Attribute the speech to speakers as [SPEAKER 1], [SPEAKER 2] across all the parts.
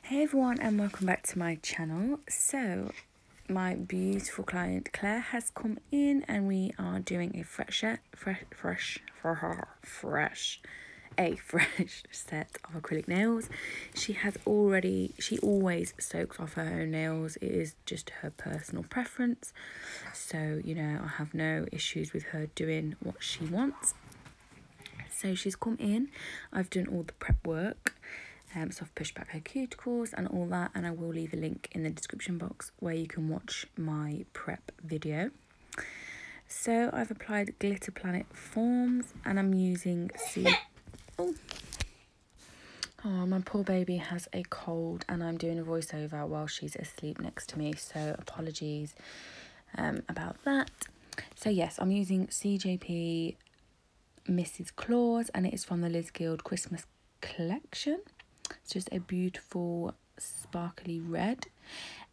[SPEAKER 1] Hey everyone, and welcome back to my channel. So my beautiful client Claire has come in and we are doing a fresh set of acrylic nails. She always soaks off her own nails. It is just her personal preference, so you know, I have no issues with her doing what she wants. So she's come in, I've done all the prep work. So I've pushed back her cuticles and all that, and I will leave a link in the description box where you can watch my prep video. So I've applied Glitter Planet Forms and I'm using Oh, my poor baby has a cold and I'm doing a voiceover while she's asleep next to me, so apologies about that. So yes, I'm using CJP Mrs. Claus and it is from the Liz Guild Christmas collection. It's just a beautiful sparkly red.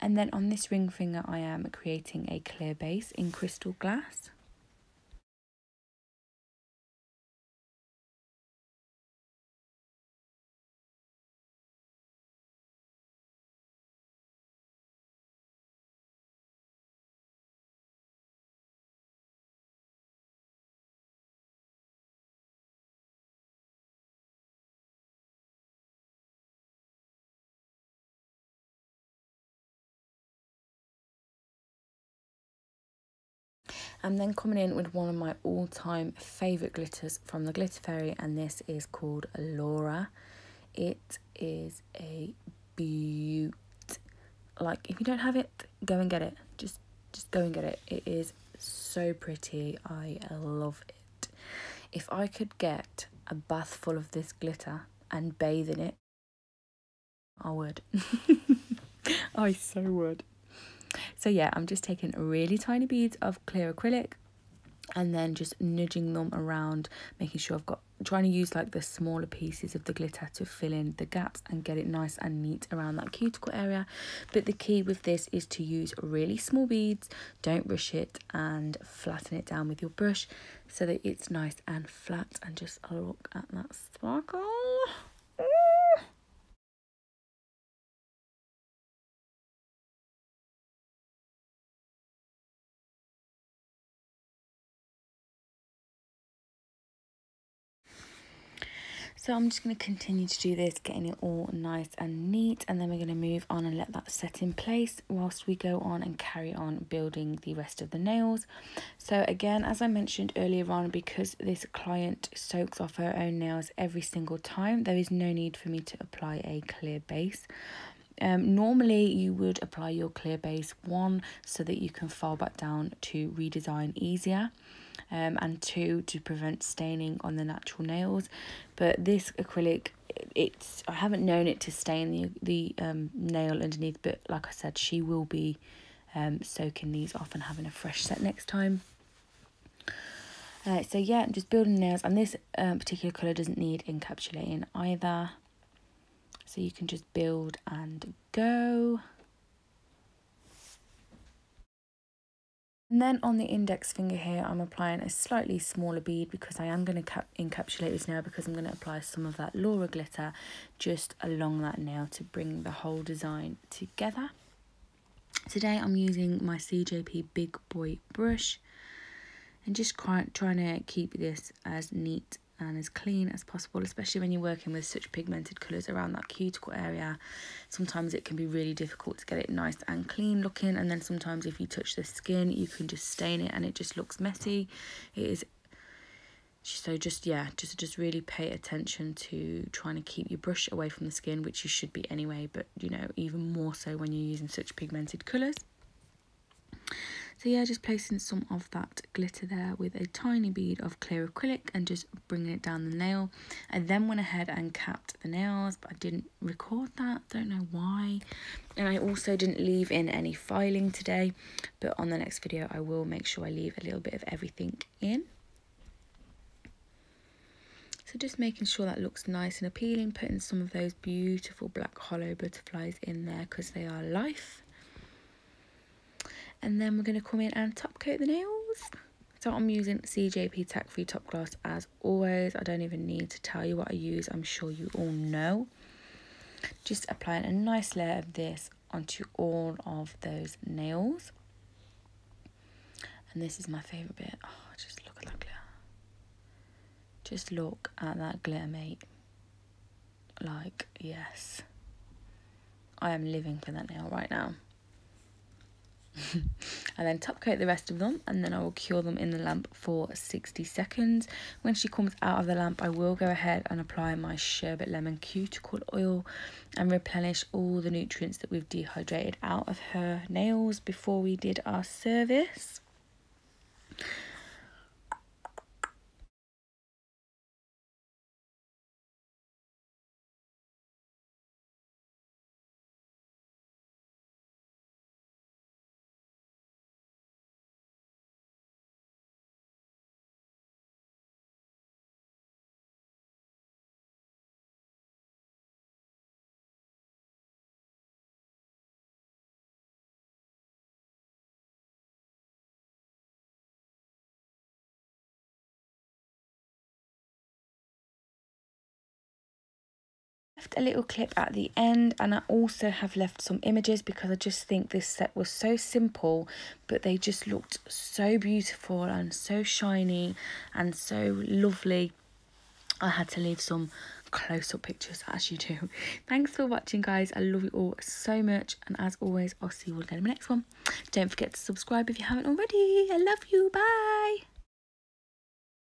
[SPEAKER 1] And then on this ring finger I am creating a clear base in crystal glass. I'm then coming in with one of my all-time favourite glitters from the Glitter Fairy, and this is called Laura. It is a beaut. Like, if you don't have it, go and get it. Just go and get it. It is so pretty. I love it. If I could get a bath full of this glitter and bathe in it, I would. I so would. So yeah, I'm just taking really tiny beads of clear acrylic and then just nudging them around, making sure trying to use like the smaller pieces of the glitter to fill in the gaps and get it nice and neat around that cuticle area. But the key with this is to use really small beads, don't rush it, and flatten it down with your brush so that it's nice and flat. And just look at that sparkle. So I'm just going to continue to do this, getting it all nice and neat, and then we're going to move on and let that set in place whilst we go on and carry on building the rest of the nails. So again, as I mentioned earlier on, because this client soaks off her own nails every single time, there is no need for me to apply a clear base. Normally you would apply your clear base, one, so that you can file back down to redesign easier, and two, to prevent staining on the natural nails. But this acrylic, I haven't known it to stain the nail underneath, but like I said, she will be soaking these off and having a fresh set next time. So yeah, I'm just building nails, and this particular colour doesn't need encapsulating either. So you can just build and go. And then on the index finger here, I'm applying a slightly smaller bead because I am going to encapsulate this nail, because I'm going to apply some of that Laura glitter just along that nail to bring the whole design together. Today I'm using my CJP Big Boy brush and just trying to keep this as neat and as clean as possible, especially when you're working with such pigmented colours around that cuticle area. Sometimes it can be really difficult to get it nice and clean looking, and then sometimes if you touch the skin you can just stain it and it just looks messy. It is so just really pay attention to trying to keep your brush away from the skin, which you should be anyway, but you know, even more so when you're using such pigmented colours. So yeah, just placing some of that glitter there with a tiny bead of clear acrylic and just bringing it down the nail. I then went ahead and capped the nails, but I didn't record that, don't know why. And I also didn't leave in any filing today, but on the next video I will make sure I leave a little bit of everything in. So just making sure that looks nice and appealing, putting some of those beautiful black hollow butterflies in there because they are life. And then we're going to come in and top coat the nails. So I'm using CJP Tack Free Top Gloss as always. I don't even need to tell you what I use, I'm sure you all know. Just applying a nice layer of this onto all of those nails. And this is my favourite bit. Oh, just look at that glitter. Just look at that glitter, mate. Like, yes. I am living for that nail right now. And then top coat the rest of them, and then I will cure them in the lamp for 60 seconds. When she comes out of the lamp, I will go ahead and apply my sherbet lemon cuticle oil and replenish all the nutrients that we've dehydrated out of her nails before we did our service. Left a little clip at the end, and I also have left some images because I just think this set was so simple, but they just looked so beautiful and so shiny and so lovely. I had to leave some close-up pictures, as you do. Thanks for watching, guys. I love you all so much, and as always, I'll see you all again in the next one. Don't forget to subscribe if you haven't already. I love you. Bye.